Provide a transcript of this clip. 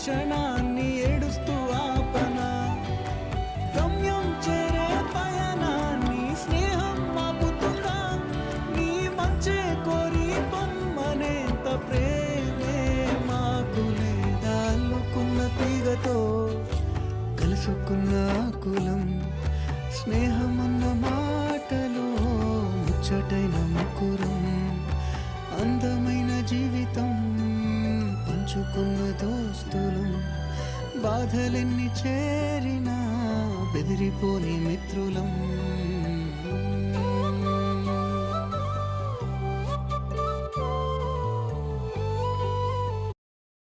క్షణాన్ని ఏడుస్తూ ఆపనా గమ్యం చేరే పయనాన్ని స్నేహం ఆపుతుందా నీ మంచే కోరి పొమ్మనేంత ప్రేమే మాకు లేదా అల్లుకున్న తీగతో కలుసుకున్న కులం స్నేహమన్న మాటలో ముచ్చటైన ముకురం అందమైన జీవితం పంచుకున్న దోస్తులు బాధలెన్ని చేరినా బెదిరిపోని మిత్రులం